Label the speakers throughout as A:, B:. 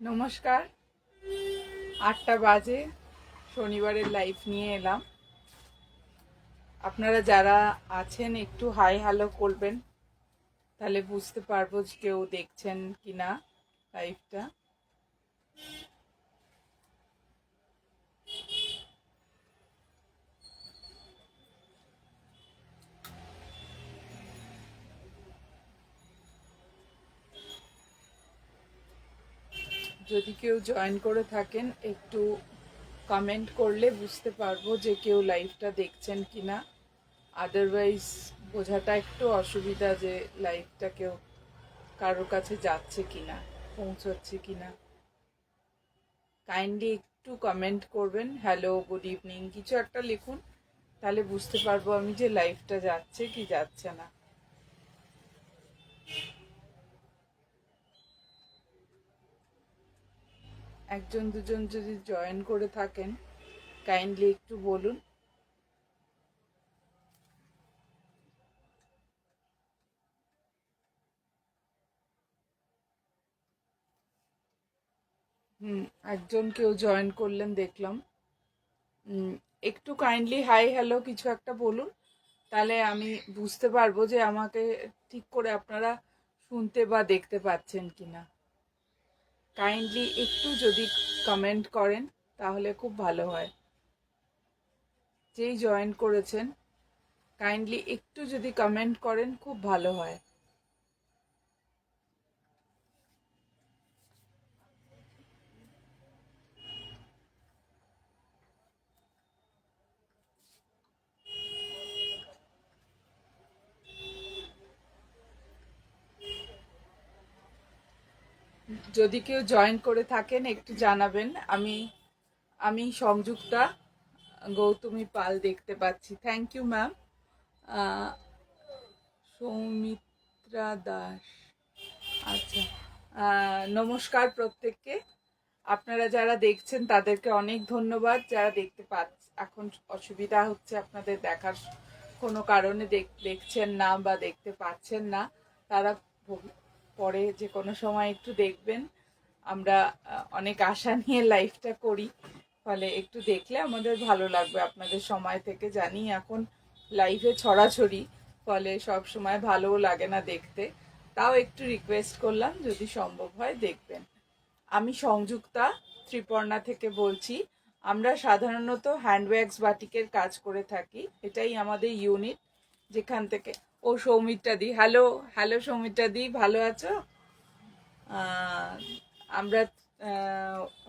A: নমস্কার। 8টা বাজে, শনিবারের লাইভ নিয়ে এলাম। আপনারা যারা আছেন একটু হাই হ্যালো করবেন, তাহলে বুঝতে পারবো যে কেউ দেখছেন কিনা লাইভটা। যদি কেউ জয়েন করে থাকেন একটু কমেন্ট করলে বুঝতে পারবো যে কেউ লাইভটা দেখছেন কিনা। আদারওয়াইজ বোঝাটা একটু অসুবিধা যে লাইভটা কেউ কারোর কাছে যাচ্ছে কিনা, পৌঁছচ্ছে কিনা। কাইন্ডলি একটু কমেন্ট করবেন, হ্যালো, গুড ইভিনিং কিছু একটা লিখুন, তাহলে বুঝতে পারবো আমি যে লাইভটা যাচ্ছে কি যাচ্ছে না। একজন দুজন যদি জয়েন করে থাকেন কাইন্ডলি একটু বলুন। একজন কেউ জয়েন করলেন দেখলাম। একটু কাইন্ডলি হাই হ্যালো কিছু একটা বলুন, তাহলে আমি বুঝতে পারবো যে আমাকে ঠিক করে আপনারা শুনতে বা দেখতে পাচ্ছেন কিনা। কাইন্ডলি একটু যদি কমেন্ট করেন তাহলে খুব ভালো হয়। যেই জয়েন করেছেন কাইন্ডলি একটু যদি কমেন্ট করেন খুব ভালো হয়। যদি কেউ জয়েন করে থাকেন একটু জানাবেন। আমি আমি সংযুক্তা গৌতমী পাল দেখতে পাচ্ছি। Thank you ma'am. Soumitra Das, আচ্ছা। নমস্কার প্রত্যেককে। আপনারা যারা দেখছেন তাদেরকে অনেক ধন্যবাদ। যারা দেখতে পাচ্ছেন, এখন অসুবিধা হচ্ছে আপনাদের দেখার কোনো কারণে দেখছেন না বা দেখতে পাচ্ছেন না, তারা পরে যে কোনো সময় একটু দেখবেন। আমরা অনেক আশা নিয়ে লাইভটা করি, ফলে একটু দেখলে আমাদের ভালো লাগবে। আপনাদের সময় থেকে জানি এখন লাইভে ছড়াছড়ি, ফলে সব সময় ভালোও লাগে না দেখতে। তাও একটু রিকোয়েস্ট করলাম যদি সম্ভব হয় দেখবেন। আমি সংযুক্তা ত্রিপর্ণা থেকে বলছি। আমরা সাধারণত হ্যান্ডব্যাগস বাটিকের কাজ করে থাকি, এটাই আমাদের ইউনিট। যেখান থেকে সৌমিত্রা দি, হ্যালো হ্যালো সৌমিত্রা দি, ভালো আছো? আমরা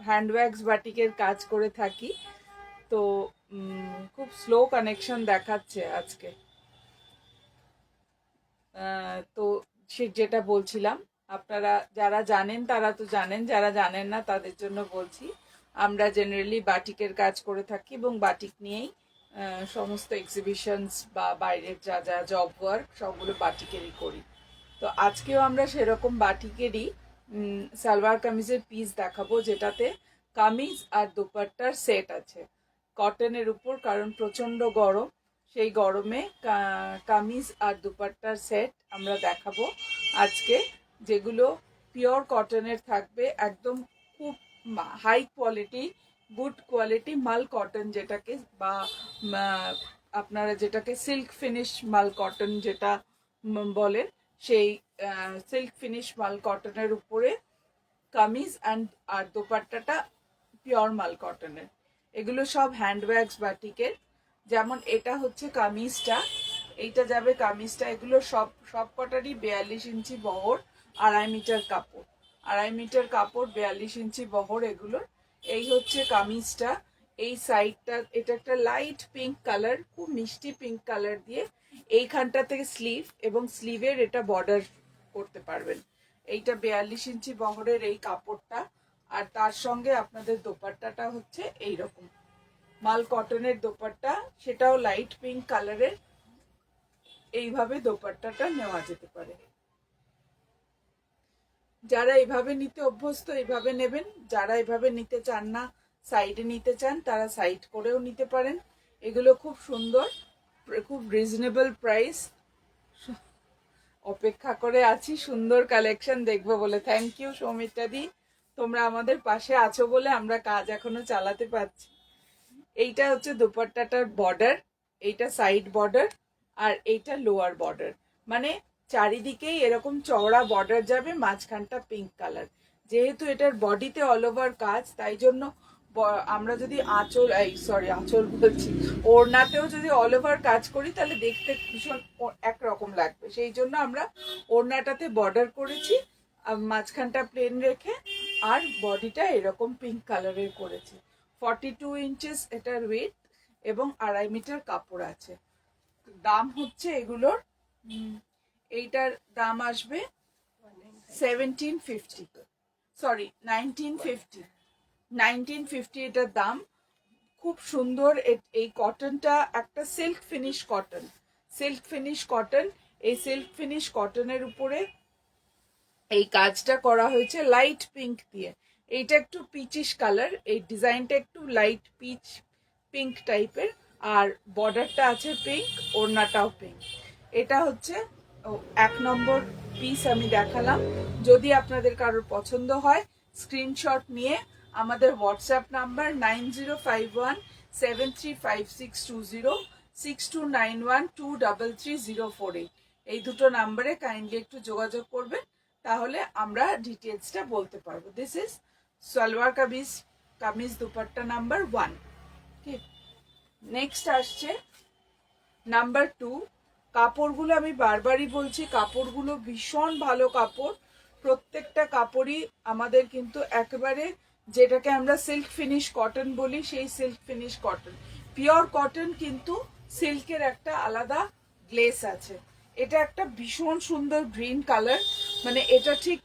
A: হ্যান্ডব্যাগস বাটিকের কাজ করে থাকি। তো খুব স্লো কানেকশন দেখাচ্ছে আজকে। তো সে যেটা বলছিলাম, আপনারা যারা জানেন তারা তো জানেন, যারা জানেন না তাদের জন্য বলছি। আমরা জেনারেলি বাটিকের কাজ করে থাকি এবং বাটিক নিয়েই সমস্ত এক্সিবিশনস বা বাইরের যা যা জব ওয়ার্ক সবগুলো বাটিকেরই করি। তো আজকেও আমরা সেরকম বাটিকেরই সালোয়ার কামিজের পিস দেখাবো, যেটাতে কামিজ আর দোপাট্টার সেট আছে কটনের উপর, কারণ প্রচণ্ড গরম। সেই গরমে কামিজ আর দুপাট্টার সেট আমরা দেখাবো আজকে, যেগুলো পিওর কটনের থাকবে, একদম খুব হাই কোয়ালিটি, গুড কোয়ালিটি মাল কটন যেটাকে, বা আপনারা যেটাকে সিল্ক ফিনিশ মাল কটন যেটা বলেন, সেই সিল্ক ফিনিশ মাল কটনের উপরে কামিজ আর দোপাট্টাটা পিওর মাল কটনের। এগুলো সব হ্যান্ডব্যাগস বাটিকের। যেমন এটা হচ্ছে কামিজটা, এইটা যাবে কামিজটা। এগুলো সব সব কটারই 42 ইঞ্চি বহর, 2.5 মিটার কাপড়, 2.5 মিটার কাপড়, 42 ইঞ্চি বহর এগুলোর। এই হচ্ছে কামিজটা। এই সাইডটা এটা একটা লাইট পিঙ্ক কালার, খুব মিষ্টি পিঙ্ক কালার দিয়ে এইখানটা থেকে স্লিভ এবং স্লিভের এটা বর্ডার করতে পারবেন। এইটা 42 ইঞ্চি বহরের এই কাপড়টা, আর তার সঙ্গে আপনাদের দোপাট্টাটা হচ্ছে এইরকম মাল কটনের দোপাট্টা, সেটাও লাইট পিঙ্ক কালারের। এইভাবে দোপাট্টাটা নেওয়া যেতে পারে। যারা এইভাবে নিতে অভ্যস্ত এইভাবে নেবেন, যারা এইভাবে নিতে চান না, সাইডে নিতে চান, তারা সাইড করেও নিতে পারেন। এগুলো খুব সুন্দর, খুব রিজনেবল প্রাইস। অপেক্ষা করে আছি সুন্দর কালেকশন দেখবো বলে। থ্যাংক ইউ সৌমিত্রা দি, তোমরা আমাদের পাশে আছো বলে আমরা কাজ এখনো চালাতে পারছি। এইটা হচ্ছে দুপাট্টাটার বর্ডার, এইটা সাইড বর্ডার, আর এইটা লোয়ার বর্ডার। মানে চারিদিকেই এরকম চওড়া বর্ডার যাবে, মাঝখানটা পিঙ্ক কালার। যেহেতু এটার বডিতে অল ওভার কাজ, তাই জন্য আমরা যদি আঁচল বলছি, ওড়নাতেও যদি অল ওভার কাজ করি তাহলে দেখতে ভীষণ একরকম লাগবে। সেই জন্য আমরা ওড়নাটাতে বর্ডার করেছি, মাঝখানটা প্লেন রেখে, আর বডিটা এরকম পিঙ্ক কালারের করেছি। 42 ইঞ্চেস এটার ওয়েট এবং 2.5 মিটার কাপড় আছে। দাম হচ্ছে এগুলোর, এইটার দাম আসবে 1750, সরি 1950। 1950 এটার দাম। খুব সুন্দর এই কটনটা, একটা silk finish cotton. Silk finish cotton, এই সিল্ক ফিনিশ কটনের উপরে এই কাজটা করা হয়েছে লাইট পিঙ্ক দিয়ে। এইটা একটু পিচিশ কালার, এই ডিজাইনটা একটু লাইট পিঙ্ক টাইপের, আর বর্ডারটা আছে পিঙ্ক, ওড়নাটাও পিঙ্ক। এটা হচ্ছে 1 নম্বর পিস আমি দেখালাম। যদি আপনাদের কারোর পছন্দ হয় স্ক্রিনশট নিয়ে আমাদের হোয়াটসঅ্যাপ নাম্বার 9051735620, 6291233048, এই দুটো নাম্বারে কাইন্ডলি একটু যোগাযোগ করবেন, তাহলে আমরা ডিটেলসটা বলতে পারবো। This is salwar kameez dupatta number 1। ঠিক, নেক্সট আসছে নাম্বার 2। কাপড়গুলো আমি বারবারই বলছি, কাপড়গুলো ভীষণ ভালো কাপড়। প্রত্যেকটা কাপড়ই আমাদের কিন্তু একেবারে, যেটাকে আমরা সিল্ক ফিনিশ কটন বলি, সেই silk finish cotton, pure cotton, কিন্তু সিল্কের একটা আলাদা গ্লেস আছে। এটা একটা ভীষণ সুন্দর গ্রিন কালার, মানে এটা ঠিক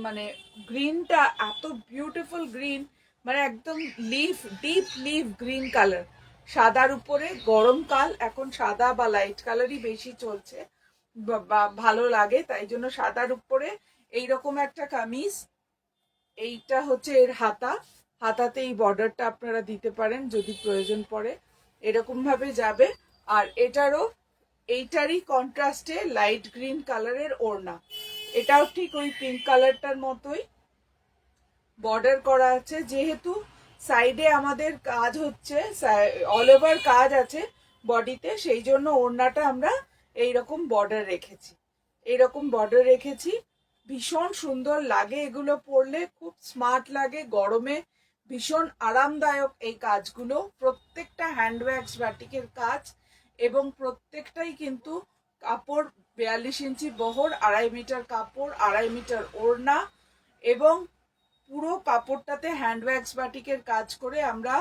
A: মানে গ্রিনটা এত বিউটিফুল গ্রিন, মানে একদম ডিপ লিফ গ্রিন কালার। সাদার উপরে, গরমকাল, এখন সাদা বা লাইট কালারই বেশি চলছে বা ভালো লাগে, তাই জন্য সাদার উপরে এইরকম একটা কামিজ। এইটা হচ্ছে এর হাতাতে এই বর্ডারটা আপনারা দিতে পারেন যদি প্রয়োজন পড়ে, এরকম ভাবে যাবে। আর এইটারই কন্ট্রাস্টে লাইট গ্রিন কালারের ওড়না, এটাও ঠিক ওই পিঙ্ক কালারটার মতোই বর্ডার করা আছে। যেহেতু সাইডে আমাদের কাজ হচ্ছে, অল ওভার কাজ আছে বডিতে, সেই জন্য ওড়নাটা আমরা এইরকম বর্ডার রেখেছি। ভীষণ সুন্দর লাগে এগুলো পরলে, খুব স্মার্ট লাগে, গরমে ভীষণ আরামদায়ক এই কাজগুলো। প্রত্যেকটা হ্যান্ডওয়াক্স বাটিকের কাজ, এবং প্রত্যেকটাই কিন্তু কাপড় 42 ইঞ্চি বহর, 2.5 মিটার কাপড়, 2.5 মিটার ওড়না, এবং পুরো কাপড়টাতে হ্যান্ডওয়াক্স বাটিকের কাজ করে আমরা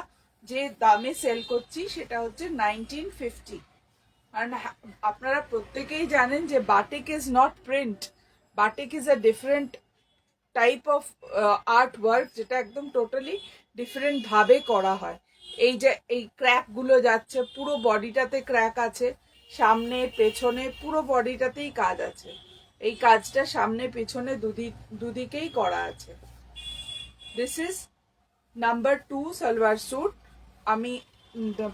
A: যে দামে সেল করছি সেটা হচ্ছে 1950। আর আপনারা প্রত্যেকেই জানেন যে batik is not print, batik is a different type of art work, যেটা একদম টোটালি ডিফারেন্ট ভাবে করা হয়। এই যে এই ক্র্যাক গুলো যাচ্ছে, পুরো বডিটাতে ক্র্যাক আছে, সামনে পেছনে পুরো বডিটাতেই কাজ আছে। এই কাজটা সামনে পেছনে দুদিকেই করা আছে। This is number 2 salwar suit. আমি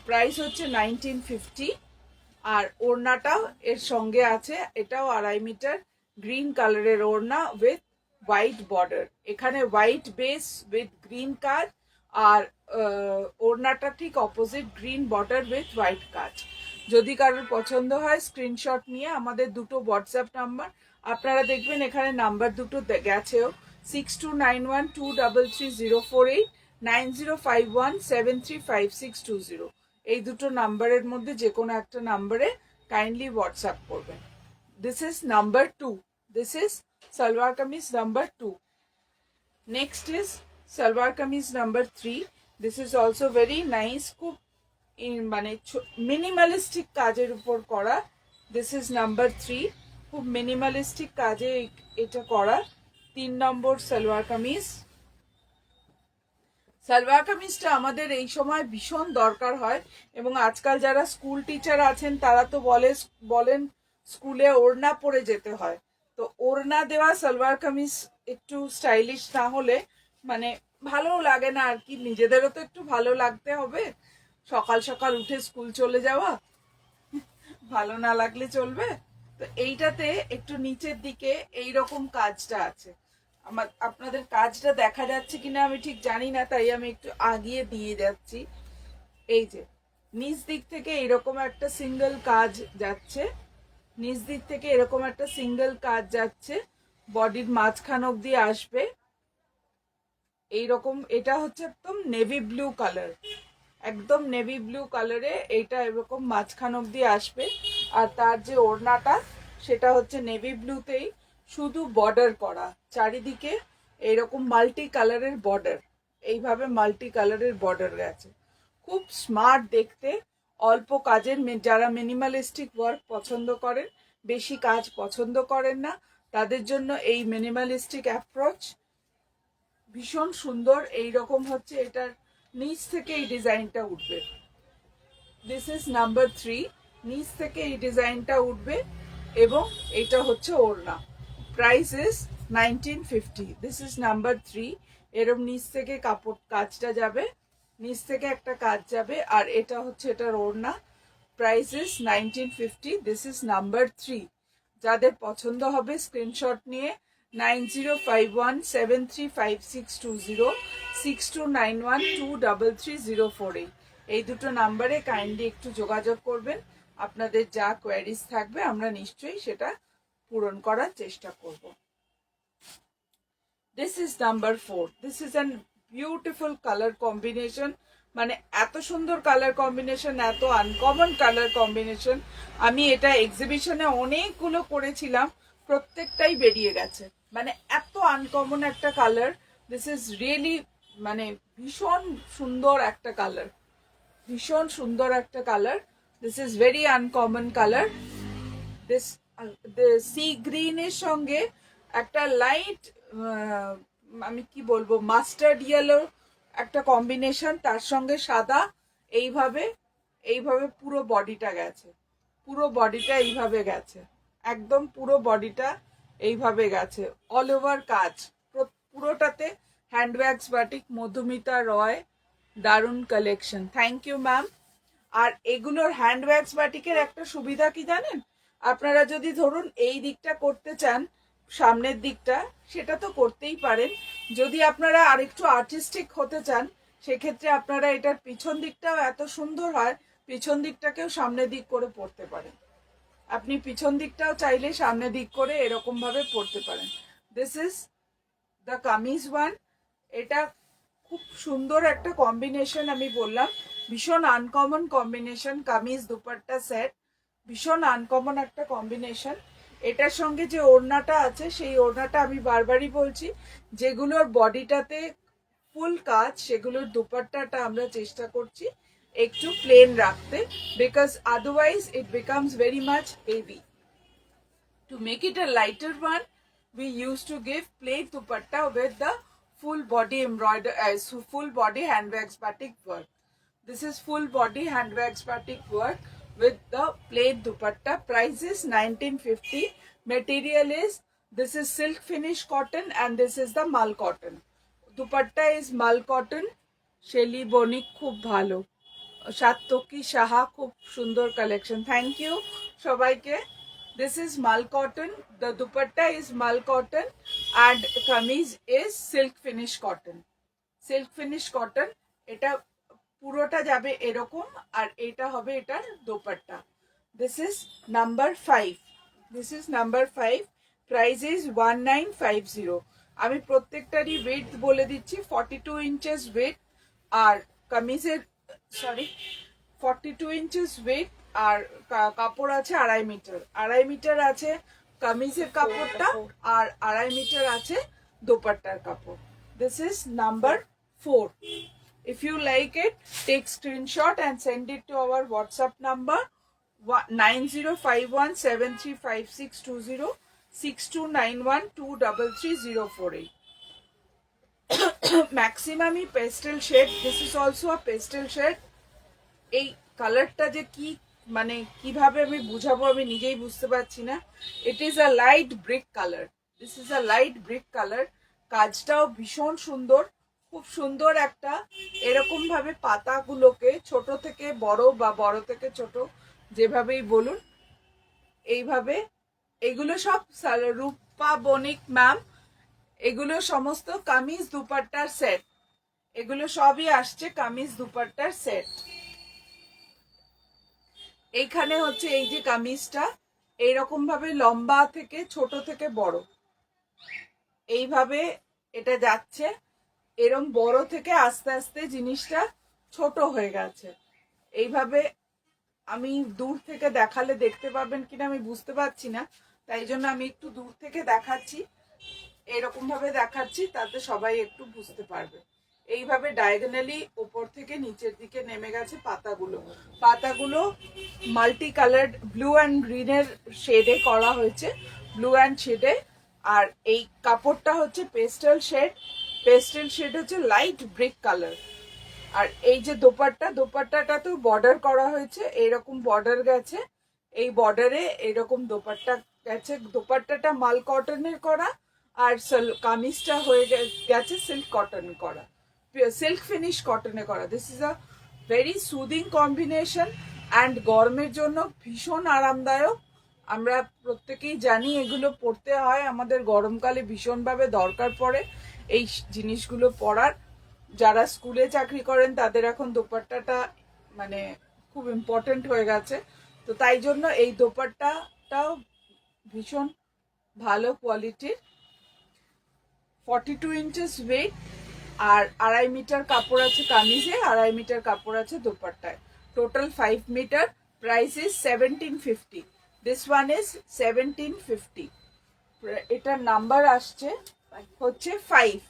A: প্রাইস হচ্ছে 1950, আর ওড়নাটাও এর সঙ্গে আছে, এটাও 2.5 মিটার গ্রিন কালারের ওড়না উইথ হোয়াইট বর্ডার। এখানে হোয়াইট বেস উইথ গ্রিন কাজ, আর ওড়নাটা ঠিক opposite, green border with white কাজ। যদি কারোর পছন্দ হয় স্ক্রিনশট নিয়ে আমাদের দুটো হোয়াটসঅ্যাপ নাম্বার, আপনারা দেখবেন এখানে নাম্বার দুটো গেছেও, 6291233048, 9051735620, এই দুটো নাম্বারের মধ্যে যে কোনো একটা নাম্বারে কাইন্ডলি হোয়াটসঅ্যাপ করবেন। This is number 2, this is salwar kameez number 2। Next is salwar kameez number 3। This is also very nice, খুব মানে মিনিমালিস্টিক কাজের উপর করা। দিস ইজ নাম্বার 3, খুব মিনিমালিস্টিক কাজে এটা করা 3 নম্বর সালোয়ার কামিজ। সালোয়ার কামিজটা আমাদের এই সময় ভীষণ দরকার হয়, এবং আজকাল যারা স্কুল টিচার আছেন তারা তো বলেন স্কুলে ওড়না পরে যেতে হয়। তো ওড়না দেওয়া সালোয়ার কামিজ একটু স্টাইলিশ না হলে মানে ভালো লাগে না আর কি, নিজেদেরও তো একটু ভালো লাগতে হবে। সকাল সকাল উঠে স্কুল চলে যাওয়া, ভালো না লাগলে চলবে? তো এইটাতে একটু নিচের দিকে এইরকম কাজটা আছে, আপনাদের কাজটা দেখা যাচ্ছে কিনা আমি ঠিক জানি না, তাই আমি একটু আগিয়ে দিয়ে যাচ্ছি। এই যে নিচ দিক থেকে এরকম একটা সিঙ্গেল কাজ যাচ্ছে, নিচ দিক থেকে এরকম একটা সিঙ্গেল কাজ যাচ্ছে, বডির মাঝখান অব্দি আসবে এইরকম। এটা হচ্ছে একদম নেভি ব্লু কালার, একদম নেভি ব্লু কালারে এইটা এরকম মাঝখান অব্দি আসবে। আর তার যে ওড়নাটা সেটা হচ্ছে নেভি ব্লুতেই শুধু বর্ডার করা, চারিদিকে এইরকম মাল্টি কালারের বর্ডার, এইভাবে মাল্টি কালারের বর্ডার গেছে। খুব স্মার্ট দেখতে, অল্প কাজের, যারা মিনিমালিস্টিক ওয়ার্ক পছন্দ করেন, বেশি কাজ পছন্দ করেন না, তাদের জন্য এই মিনিমালিস্টিক অ্যাপ্রোচ ভীষণ সুন্দর। এই রকম হচ্ছে এটার নিচ থেকে এই ডিজাইনটা উঠবে। দিস ইজ নাম্বার 3, নিচ থেকে এই ডিজাইনটা উঠবে এবং এটা হচ্ছে ওড়না। Price is 1950। This is number 3। এরম নিচ থেকে কাপড় কাজটা যাবে, নিচ থেকে একটা কাজ যাবে, আর এটা হচ্ছে এটার ওড়না। Price is 1950। This is number 3। যাদের পছন্দ হবে স্ক্রিনশট নিয়ে 9051735620 6291233048 এই দুটো নাম্বারে কাইন্ডলি একটু যোগাযোগ করবেন। আপনাদের যা কোয়ারিজ থাকবে আমরা নিশ্চয়ই সেটা পূরণ করার চেষ্টা করব। This is number 4। This is an beautiful colour combination, মানে এত সুন্দর কালার কম্বিনেশন, এত আনকমন কালার কম্বিনেশন। আমি এটা এক্সিবিশনে অনেকগুলো করেছিলাম, প্রত্যেকটাই বেরিয়ে গেছে, মানে এত আনকমন একটা কালার। দিস ইজ রিয়েলি মানে ভীষণ সুন্দর একটা কালার, ভীষণ সুন্দর একটা colour. This is very uncommon colour. This sea গ্রিনের সঙ্গে একটা লাইট আমি কি বলবো মাস্টার্ড ইয়েলো একটা কম্বিনেশন, তার সঙ্গে সাদা, এইভাবে এইভাবে পুরো বডিটা গেছে, পুরো বডিটা এইভাবে গেছে, একদম পুরো বডিটা এইভাবে গেছে, অল ওভার কাজ পুরোটাতে। হ্যান্ডব্যাগস বাটিক, মধুমিতা রয়, দারুণ কালেকশন। Thank you ma'am. আর এগুলোর হ্যান্ডব্যাগস বাটিকের একটা সুবিধা কি জানেন, আপনারা যদি ধরুন এই দিকটা করতে চান, সামনের দিকটা, সেটা তো করতেই পারেন। যদি আপনারা আরেকটু আর্টিস্টিক হতে চান, সেক্ষেত্রে আপনারা এটার পিছন দিকটাও এত সুন্দর হয়, পিছন দিকটাকেও সামনের দিক করে পড়তে পারেন। আপনি পিছন দিকটাও চাইলে সামনের দিক করে এরকম ভাবে পড়তে পারেন। This is the kameez one. এটা খুব সুন্দর একটা কম্বিনেশন, আমি বললাম ভীষণ uncommon combination, kameez dupatta set, ভীষণ আনকমন একটা কম্বিনেশন। এটার সঙ্গে যে ওড়নাটা আছে সেই ওড়নাটা আমি বারবারই বলছি, যেগুলোর বডিটাতে ফুল কাজ সেগুলোর দুপাট্টাটা আমরা চেষ্টা করছি একটু প্লেন রাখতে, because otherwise it becomes very much heavy. To make it a lighter one, we used to give plain dupatta with the full body full body handbags batik work. This is full body handbags batik work with the plain dupatta. Price is 1950. Material is, this is silk finish cotton and this is the mal cotton. Dupatta is mal cotton. Shelly Bonik খুব ভালো, সাত্তকি সাহা খুব সুন্দর collection. Thank you সবাইকে। This is mal cotton. The dupatta is mal cotton and kameez is silk finish cotton. Silk finish cotton. এটা পুরোটা যাবে এরকম, আর এটা হবে এটার dupatta. This is number 5. This is number 5. Price is 1950. আমি প্রত্যেকটারই ওয়েট বলে দিচ্ছি, 42 ইঞ্চেস ওয়েট, আর কামিজের 42 ইঞ্চেস ওয়েট, আর কাপড় আছে 2.5 মিটার, 2.5 মিটার আছে কামিজের কাপড়টা, আর 2.5 মিটার আছে দোপাট্টার কাপড়। This is number 4. If you like it, take screenshot and send it to our WhatsApp number 9051735620 6291233048. Maximum pastel shade. This is also a pastel shade. এই কালারটা যে কি মানে কিভাবে আমি বুঝাবো আমি নিজেই বুঝতে পারছি না। It is a light brick colour, this is a light brick colour. কাজটাও ভীষণ সুন্দর, খুব সুন্দর একটা এরকম ভাবে পাতাগুলোকে ছোট থেকে বড় বা বড় থেকে ছোট যেভাবেই বলুন, এইভাবে এগুলো সব রূপা বণিক ম্যাম, এগুলো সমস্ত কামিজ দুপাট্টার সেট, এগুলো সবই আসছে কামিজ দুপাট্টার সেট। এইখানে হচ্ছে এই যে কামিজটা এইরকম ভাবে লম্বা থেকে ছোট থেকে বড় এইভাবে এটা যাচ্ছে, এরম বড় থেকে আস্তে আস্তে জিনিসটা ছোট হয়ে গেছে। এইভাবে আমি দূর থেকে দেখালে দেখতে পাবেন কিনা আমি বুঝতে পারছি না, তাই জন্য আমি একটু দূর থেকে দেখাচ্ছি, এরকম ভাবে দেখাচ্ছি, তাতে সবাই একটু বুঝতে পারবে। এইভাবে ডায়াগোনালি উপর থেকে নিচের দিকে নেমে গেছে পাতাগুলো মাল্টি কালার্ড ব্লু অ্যান্ড গ্রিনের শেডে করা হয়েছে, ব্লু অ্যান্ড শেডে। আর এই কাপড়টা হচ্ছে পেস্টেল শেড হচ্ছে লাইট ব্রিক কালার। আর এই যে দোপাট্টাটা তো বর্ডার করা হয়েছে, এইরকম বর্ডার গেছে, এই বর্ডারে এরকম দোপাট্টা গেছে। দোপাট্টাটা মাল কটনের করা আর কামিজটা হয়ে গেছে সিল্ক কটন করা, সিল্ক ফিনিশ কটনে করা। This is a very soothing combination and গরমের জন্য ভীষণ আরামদায়ক। আমরা প্রত্যেকেই জানি এগুলো পরতে হয়, আমাদের গরমকালে ভীষণভাবে দরকার পড়ে এই জিনিসগুলো পরার। যারা স্কুলে চাকরি করেন তাদের এখন দোপাট্টাটা মানে খুব ইম্পর্টেন্ট হয়ে গেছে, তো তাই জন্য এই দোপাট্টাটাও ভীষণ ভালো কোয়ালিটির। 42 ইঞ্চেস ওয়েট আর 2.5 মিটার কাপড় আছে কামিজে, 2.5 মিটার কাপড় আছে দোপাট্টায়, total 5 metre. Price is 1750। This one is 1750। এটার নাম্বার আসছে হচ্ছে 5।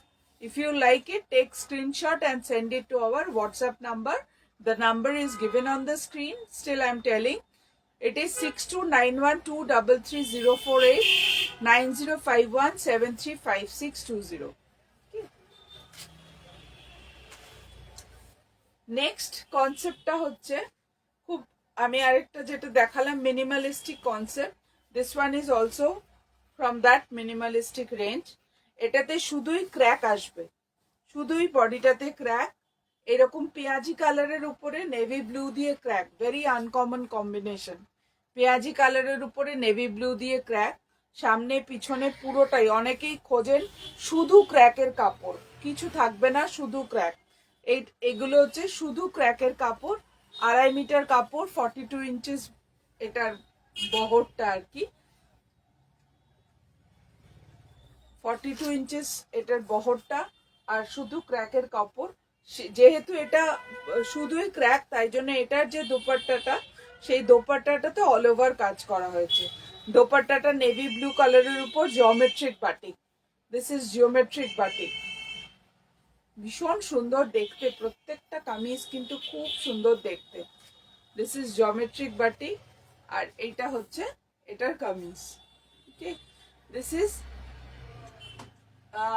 A: If you like it, take screenshot and send it to our WhatsApp number. The number is given on the screen. Still I'm telling. It is 6291233048 9051735620. Next কনসেপ্টটা হচ্ছে খুব, আমি আরেকটা যেটা দেখালাম minimalistic concept, this one is also from that minimalistic range. এটাতে শুধুই crack আসবে, শুধুই বডিটাতে ক্র্যাক, এরকম পেঁয়াজি কালারের উপরে নেভি ব্লু দিয়ে ক্র্যাক, ভেরি আনকমন কম্বিনেশন। পেঁয়াজি কালারের উপরে নেভি ব্লু দিয়ে ক্র্যাক, সামনে পিছনে পুরোটাই। অনেকেই খোঁজেন শুধু ক্র্যাকের কাপড়, কিছু থাকবে না, শুধু ক্র্যাক। এগুলো হচ্ছে শুধু ক্র্যাকের কাপড়, 2.5 মিটার কাপড়, 42 ইঞ্চেস এটার বহরটা আর কি, 42 ইঞ্চেস এটার বহরটা, আর শুধু ক্র্যাকের কাপড়। যেহেতু এটা শুধুই ক্র্যাক, তাই জন্য এটার যে দোপাট্টাটা, সেই দোপাট্টাটাতে অল ওভার কাজ করা হয়েছে। দোপাট্টাটা নেভি ব্লু কালারের উপর geometric batik, this is geometric batik, ভীষণ সুন্দর দেখতে, প্রত্যেকটা কামিজ কিন্তু খুব সুন্দর দেখতে। দিস ইজ জিওমেট্রিক বাটিক, আর এইটা হচ্ছে এটার কামিজ। ওকে, দিস ইজ,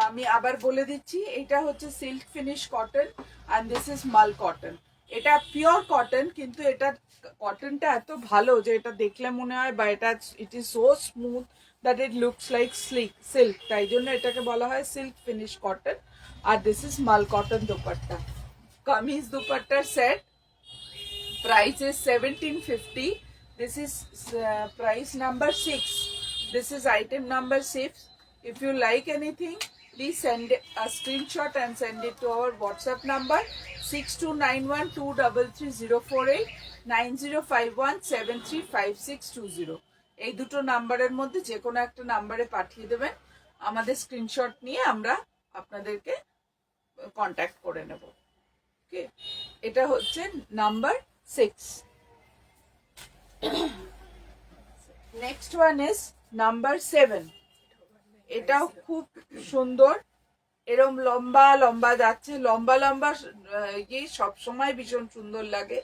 A: আমি আবার বলে দিচ্ছি, এটা হচ্ছে silk finish cotton and this is mul cotton. এটা পিওর কটন, কিন্তু এটা কটনটা এত ভালো যে এটা দেখলে মনে হয়, বা এটা it is so smooth that it looks like silk, তাই জন্য এটাকে বলা হয় সিল্ক ফিনিশ কটন। আর this is mul cotton dupatta, kameez দোপাট্টার set. Price is 1750. This is price number 6. This is item number 6. If you like anything, please send a screenshot and send it to our WhatsApp number 6291233048 9051735620। এই দুটো নাম্বারের মধ্যে যে কোনো একটা নাম্বারে পাঠিয়ে দেবেন, আমাদের স্ক্রিনশট নিয়ে আমরা আপনাদেরকে কন্ট্যাক্ট করে নেব। ওকে, এটা হচ্ছে number 6. Next one is number 7. এটাও খুব সুন্দর, এরম লম্বা লম্বা যাচ্ছে, লম্বা লম্বা ইয়ে সবসময় ভীষণ সুন্দর লাগে।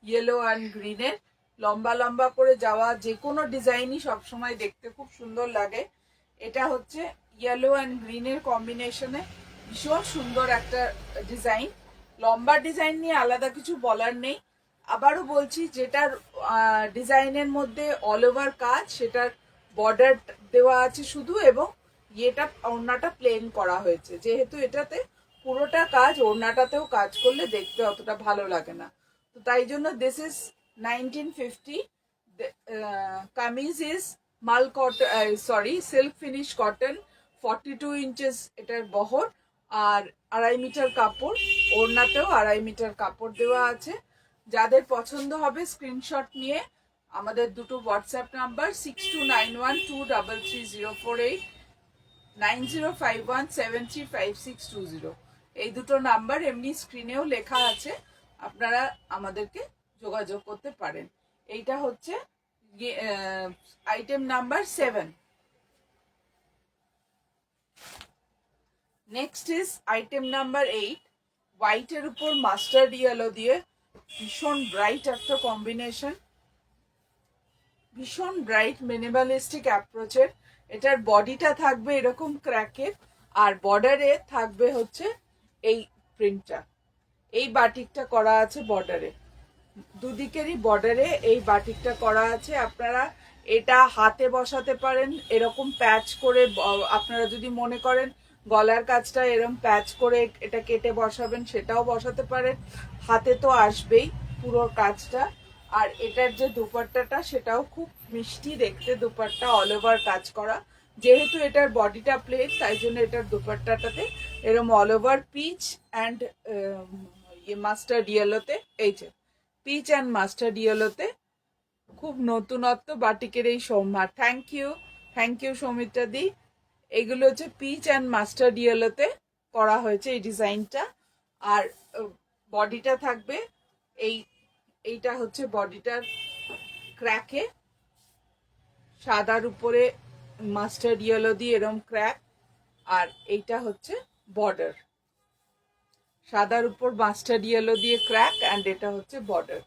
A: ইয়েলো অ্যান্ড গ্রিনের লম্বা লম্বা করে যাওয়া যে কোনো ডিজাইনই সবসময় দেখতে খুব সুন্দর লাগে। এটা হচ্ছে ইয়েলো অ্যান্ড গ্রিনের কম্বিনেশনে ভীষণ সুন্দর একটা ডিজাইন। লম্বা ডিজাইন নিয়ে আলাদা কিছু বলার নেই। আবারও বলছি, যেটার ডিজাইনের মধ্যে অল ওভার কাজ, সেটার বর্ডার দেওয়া আছে শুধু, এবং এটা ওড়নাটা প্লেন করা হয়েছে। যেহেতু এটাতে পুরোটা কাজ, ওড়নাটাতেও কাজ করলে দেখতে অতটা ভালো লাগে না, তো তাই জন্য this is 1950। Kameez is mul cotton, sorry silk finish cotton, 42 inches এটার বহর, আর 2.5 মিটার কাপড়, ওড়নাতেও 2.5 মিটার কাপড় দেওয়া আছে। যাদের পছন্দ হবে স্ক্রিনশট নিয়ে আমাদের দুটো হোয়াটসঅ্যাপ নাম্বার 6291233048, 9051735620, এই দুটো নাম্বার এমনি স্ক্রিনেও লেখা আছে, আপনারা আমাদেরকে যোগাযোগ করতে পারেন। এইটা হচ্ছে item number 7। Next is item number 8। হোয়াইটের উপর মাস্টার্ড ইয়েলো দিয়ে ভীষণ ব্রাইট একটা কম্বিনেশন, ভীষণ ব্রাইট মিনিমালিস্টিক অ্যাপ্রোচের। এটার বডিটা থাকবে এরকম ক্র্যাকের, আর বর্ডারে থাকবে হচ্ছে এই প্রিন্টটা, এই বাটিকটা করা আছে বর্ডারে, দুদিকেরই বর্ডারে এই বাটিকটা করা আছে। আপনারা এটা হাতে বসাতে পারেন এরকম প্যাচ করে, আপনারা যদি মনে করেন গলার কাজটা এরকম প্যাচ করে এটা কেটে বসাবেন সেটাও বসাতে পারেন, হাতে তো আসবেই পুরো কাজটা। আর এটার যে দুপাট্টাটা সেটাও খুব মিষ্টি দেখতে, দুপাট্টা অল ওভার কাজ করা, যেহেতু এটার বডিটা প্লেন তাই জন্য এটার দুপাট্টাটাতে এরকম all over peach and mustard ইয়েলোতে, এই যে পিচ অ্যান্ড মাস্টার্ড ইয়েলোতে খুব নতুনত্ব বাটিকের এই সম্ভার। থ্যাংক ইউ সৌমিত্রা দি। এগুলো হচ্ছে পিচ অ্যান্ড মাস্টার্ড ইয়েলোতে করা হয়েছে এই ডিজাইনটা। আর বডিটা থাকবে এইটা হচ্ছে বডিটার ক্র্যাকে, সাদার উপরে মাস্টার্ড ইয়েলো দিয়ে এরম ক্র্যাক, আর এইটা হচ্ছে বর্ডার, সাদার উপর মাস্টার্ড ইয়েলো দিয়ে ক্র্যাক, অ্যান্ড এটা হচ্ছে বর্ডার।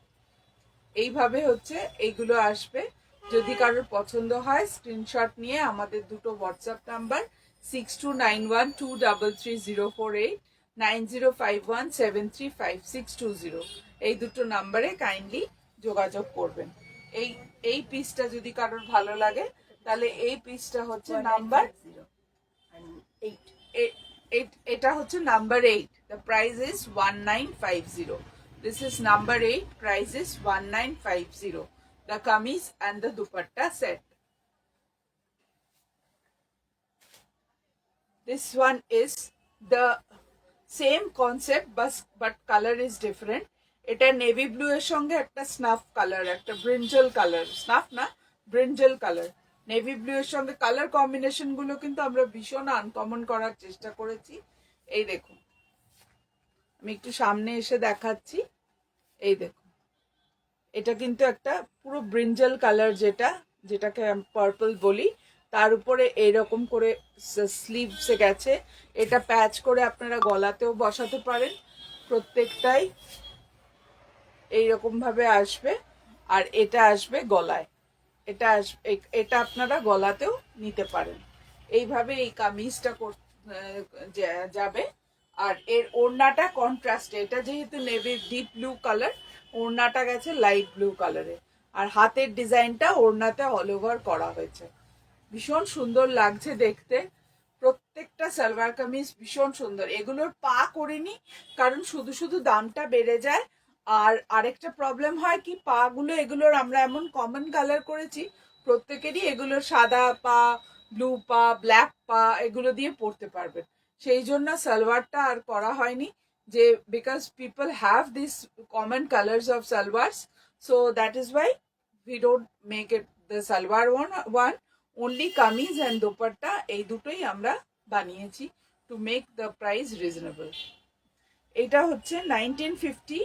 A: এইভাবে হচ্ছে এইগুলো আসবে। যদি কারোর পছন্দ হয় স্ক্রিনশট নিয়ে আমাদের দুটো হোয়াটসঅ্যাপ নাম্বার 6291233048, 9051735620, এই দুটো নাম্বারে কাইন্ডলি যোগাযোগ করবেন। এই পিসটা যদি কারোর ভালো লাগে তাহলে এই পিসটা হচ্ছে নাম্বার 8, এটা হচ্ছে number 8। The price is 1950। This is number 8. Price is 1950. The kameez and the dupatta set. This one is the same concept but color is different. এটা নেভি ব্লু এর সঙ্গে একটা স্নাফ কালার, একটা ব্রিঞ্জল কালার, স্নাফ না brinjal colour, navy blue এর সঙ্গে colour combination গুলো কিন্তু আমরা ভীষণ আনকমন করার চেষ্টা করেছি। এই দেখুন, আমি একটু সামনে এসে দেখাচ্ছি, এই দেখুন, এটা কিন্তু একটা পুরো ব্রিঞ্জল কালার, যেটাকে পার্পল বলি, তার উপরে এইরকম করে স্লিভসে গেছে। এটা প্যাচ করে আপনারা গলাতেও বসাতে পারেন, প্রত্যেকটাই এইরকম ভাবে আসবে। আর এটা আসবে গলায়, এটা আপনারা গলাতেও নিতে পারেন। এইভাবে এই কামিজটা যাবে। আর এর ওড়নাটা কন্ট্রাস্টে, এটা যেহেতু নেভি ডিপ ব্লু কালার, ওড়নাটা গেছে লাইট ব্লু কালারে, আর হাতের ডিজাইনটা ওড়নাতে অল ওভার করা হয়েছে। ভীষণ সুন্দর লাগছে দেখতে, প্রত্যেকটা সালোয়ার কামিজ ভীষণ সুন্দর। এগুলোর পা করিনি কারণ শুধু শুধু দামটা বেড়ে যায়, আর আরেকটা প্রবলেম হয় কি, পা গুলো এগুলোর আমরা এমন কমন কালার করেছি, প্রত্যেকেরই এগুলো সাদা পা, ব্লু পা, ব্ল্যাক পা এগুলো দিয়ে পরতে পারবেন। সেই জন্য সালোয়ারটা আর করা হয়নি, যে because people have this common colours of salwars, so that is why we don't make it the salwar one, only kameez and dupatta, এই দুটোই আমরা বানিয়েছি to make the price reasonable. এটা হচ্ছে 1950,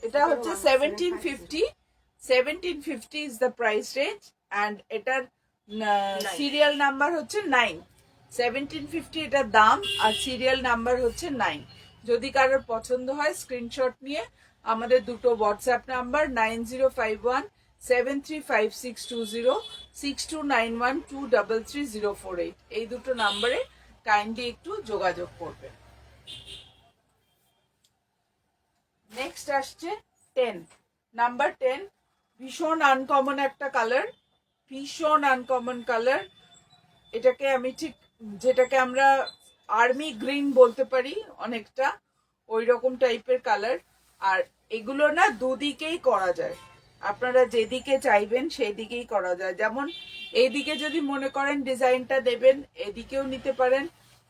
A: এটা হচ্ছে 1750 is the price range, and এটার serial number হচ্ছে 9। 1750 এটার দাম, আর সিরিয়াল নাম্বার হচ্ছে 9। যদি কারোর পছন্দ হয় স্ক্রিনশট নিয়ে আমাদের দুটো হোয়াটসঅ্যাপ নাম্বার 9051735620, 6291233048, এই দুটো নাম্বারে কাইন্ডলি একটু যোগাযোগ করবেন। নেক্সট আসছে 10, নাম্বার 10। ভীষণ আনকমন একটা কালার, ভীষণ আনকমন কালার। এটাকে আমি ঠিক, যেটাকে আমরা আর্মি গ্রিন বলতে পারি, অনেকটা ওই রকম টাইপের কালার। আর এগুলো না দুদিকেই করা যায়, আপনারা যেদিকে চাইবেন সেই দিকেই করা যায়। যেমন এইদিকে যদি মনে করেন ডিজাইনটা দেবেন, এদিকেও নিতে পারেন।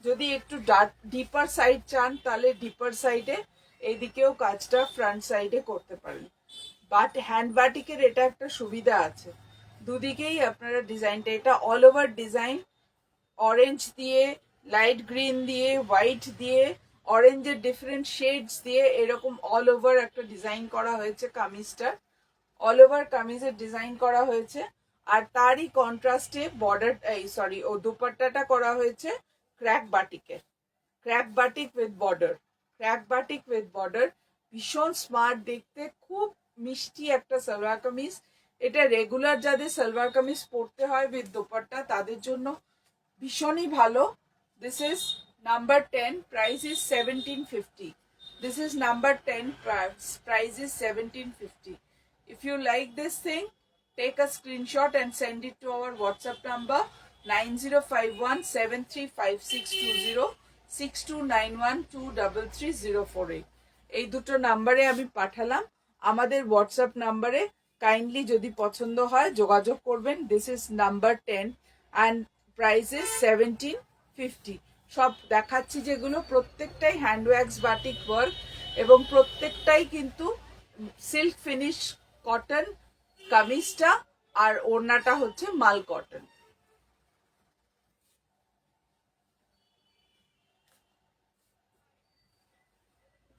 A: যদি একটু ডিপার সাইড চান তাহলে ডিপার সাইডে এইদিকেও কাজটা ফ্রন্ট সাইডে করতে পারেন। বাট হ্যান্ড বাটিকের এটা একটা সুবিধা আছে, দুদিকেই আপনারা ডিজাইনটা, এটা অল ওভার ডিজাইন, অরেঞ্জ দিয়ে, লাইট গ্রিন দিয়ে, হোয়াইট দিয়ে, অরেঞ্জের ডিফারেন্ট শেডস দিয়ে এরকম অল ওভার একটা ডিজাইন করা হয়েছে কামিজটা, অল ওভার কামিজের ডিজাইন করা হয়েছে। আর তারই কন্ট্রাস্টে বর্ডার, সরি, ও দুপাট্টাটা করা হয়েছে ক্র্যাক বাটিকের, crack batik with border, crack batik with border. ভীষণ স্মার্ট দেখতে, খুব মিষ্টি একটা সালোয়ার কামিজ। এটা রেগুলার যাদের সালোয়ার কামিজ পরতে হয় উইথ দুপাট্টা তাদের জন্য ভীষণই ভালো। This is number 10, price is 1750. This is number 10, price is 1750. If you like this thing, take a screenshot and send it to our WhatsApp number 9051735620, 6291233048. এই দুটো নাম্বারে আমি পাঠালাম। আমাদের হোয়াটসঅ্যাপ নাম্বারে কাইন্ডলি যদি পছন্দ হয় যোগাযোগ করবেন। This is number 10 and price is 1750. সব দেখাচ্ছি যেগুলো প্রত্যেকটাই হ্যান্ডওয়াক্স বাটিক ওয়ার্ক এবং প্রত্যেকটাই কিন্তু সিল্ক ফিনিশ কটন কামিজটা, আর ওড়নাটা হচ্ছে মাল কটন।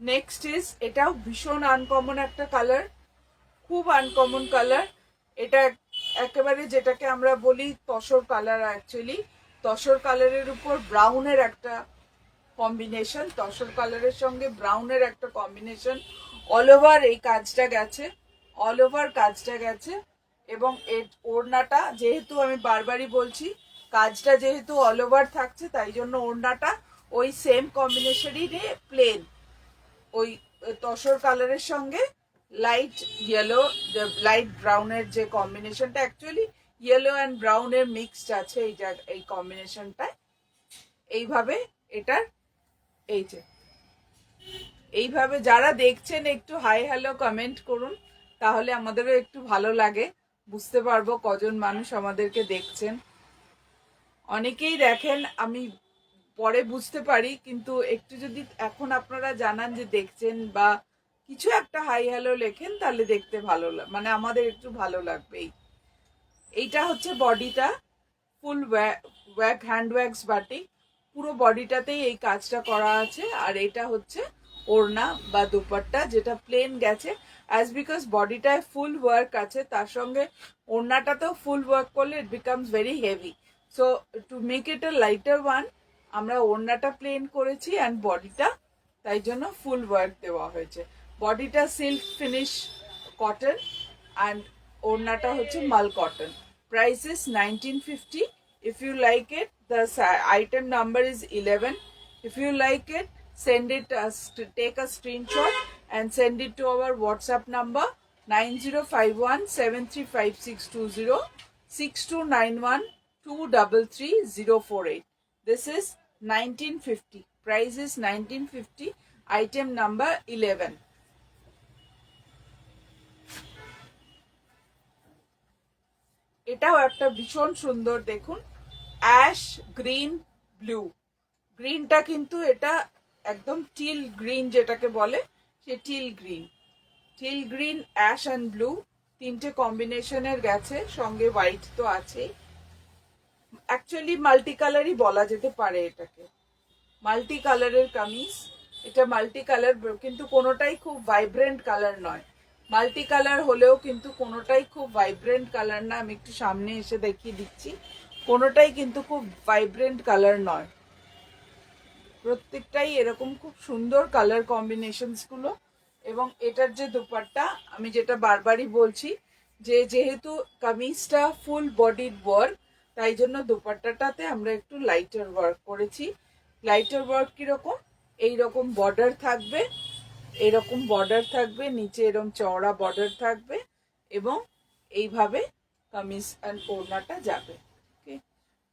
A: নেক্সট ইজ, এটাও ভীষণ আনকমন একটা কালার, খুব আনকমন কালার। এটা একেবারে যেটাকে আমরা বলি তসর কালার, অ্যাকচুয়ালি তসর কালারের উপর ব্রাউনের একটা কম্বিনেশন, তসর কালারের সঙ্গে ব্রাউনের একটা কম্বিনেশন। অল ওভার এই কাজটা গেছে, অল ওভার কাজটা গেছে। এবং এর ওড়নাটা যেহেতু আমি বারবারই বলছি, কাজটা যেহেতু অল ওভার থাকছে তাই জন্য ওড়নাটা ওই সেম কম্বিনেশনই প্লেন, ওই তসর কালারের সঙ্গে লাইট ইয়েলো, লাইট ব্রাউনের যে কম্বিনেশনটা, অ্যাকচুয়ালি ইয়েলো অ্যান্ড ব্রাউনের মিক্সড আছে এই কম্বিনেশনটায়। এইভাবে এটার এই যে এইভাবে যারা দেখছেন একটু হাই হ্যালো কমেন্ট করুন, তাহলে আমাদেরও একটু ভালো লাগে, বুঝতে পারবো কজন মানুষ আমাদেরকে দেখছেন। অনেকেই দেখেন, আমি পরে বুঝতে পারি, কিন্তু একটু যদি এখন আপনারা জানান যে দেখছেন বা কিছু একটা হাই হ্যালো লেখেন তাহলে দেখতে ভালো মানে আমাদের একটু ভালো লাগবে। এইটা হচ্ছে বডিটা, ফুল ওয়াক হ্যান্ড ওয়াক্স বাটিক, পুরো বডিটাতেই এই কাজটা করা আছে। আর এটা হচ্ছে ওড়না বা দুপাট্টা, যেটা প্লেন গেছে অ্যাজ বিকজ বডিটায় ফুল ওয়ার্ক আছে, তার সঙ্গে ওড়নাটাতেও ফুল ওয়ার্ক করলে it becomes very heavy. So to make it a lighter one, আমরা ওড়নাটা প্লেন করেছি অ্যান্ড বডিটা তাই জন্য ফুল ওয়ার্ক দেওয়া হয়েছে। বডিটা সিল্ক ফিনিশ কটন অ্যান্ড ওড়নাটা হচ্ছে মাল cotton. Price is 1950. If you like it, the item number is 11. If you like it, send it take a screenshot and send it to our WhatsApp number 9051735620, 6291233048. This is 1950. Price is 1950. Item number 11. এটাও একটা ভীষণ সুন্দর, দেখুন, ash green blue, গ্রিনটা কিন্তু এটা একদম till green যেটাকে বলে, সে teal green, teal green, ash and blue তিনটে কম্বিনেশনের গেছে, সঙ্গে হোয়াইট তো আছেই। অ্যাকচুয়ালি মাল্টি কালারই বলা যেতে পারে এটাকে, মাল্টি কালারের কামিজ। এটা মাল্টি কালার, কিন্তু কোনোটাই খুব ভাইব্রেন্ট কালার নয়। মাল্টি কালার হলেও কিন্তু কোনোটাই খুব ভাইব্রেন্ট কালার না। আমি একটু সামনে এসে দেখিয়ে দিচ্ছি, কোনোটাই কিন্তু খুব ভাইব্রেন্ট কালার নয়, প্রত্যেকটাই এরকম খুব সুন্দর কালার কম্বিনেশনস গুলো। এবং এটার যে দুপাট্টা, আমি যেটা বারবারই বলছি যে যেহেতু কামিজটা ফুল বডিড ওয়ার্ক, তাই জন্য দুপাট্টাটাতে আমরা একটু লাইটার ওয়ার্ক করেছি। লাইটার ওয়ার্ক কিরকম, এইরকম বর্ডার থাকবে, এরকম বর্ডার থাকবে, নিচে এরকম চওড়া বর্ডার থাকবে এবং এইভাবে কামিজ অ্যান্ড ওড়নাটা যাবে। Okay,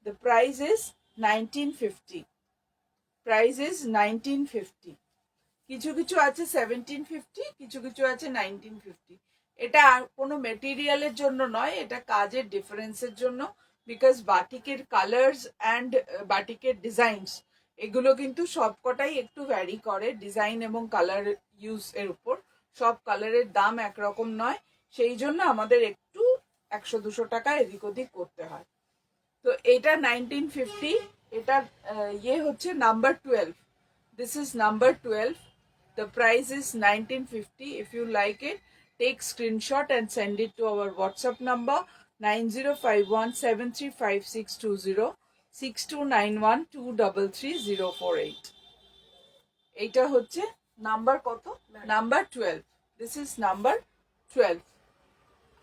A: the price is 1950. Price is 1950. কিছু কিছু আছে 1750, কিছু কিছু আছে 1950। এটা আর কোনো মেটেরিয়ালের জন্য নয়, এটা কাজের ডিফারেন্সের জন্য, বিকজ বাটিকের কালার্স অ্যান্ড বাটিকের ডিজাইনস এগুলো কিন্তু সবকটাই একটু ভ্যারি করে ডিজাইন এবং কালার ইউজ এর উপর। সব কালারের দাম একরকম নয়, সেই জন্য আমাদের একটু 100-200 টাকা এদিক ওদিক করতে হয়। তো এটা 1950, এটা ইয়ে হচ্ছে number 12, this is number 12, the price is 1950. If you like it, take screenshot and send it to our WhatsApp number 9051735620 6291233048. এইটা হচ্ছে নাম্বার কত? Number 12, this is number 12।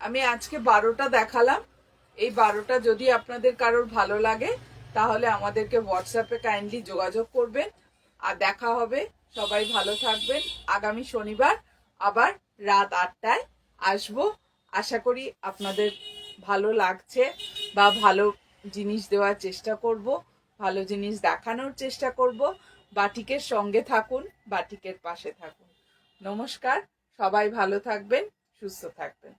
A: আমি আজকে 12টা দেখালাম। এই 12টা যদি আপনাদের কারোর ভালো লাগে তাহলে আমাদেরকে হোয়াটসঅ্যাপে কাইন্ডলি যোগাযোগ করবেন, আর দেখা হবে। সবাই ভালো থাকবেন। আগামী শনিবার আবার রাত 8টায় আসবো। আশা করি আপনাদের ভালো লাগছে, বা ভালো জিনিস দেওয়ার চেষ্টা করব, ভালো জিনিস দেখানোর চেষ্টা করব। বাটিকের সঙ্গে থাকুন, বাটিকের পাশে থাকুন। নমস্কার, সবাই ভালো থাকবেন, সুস্থ থাকবেন।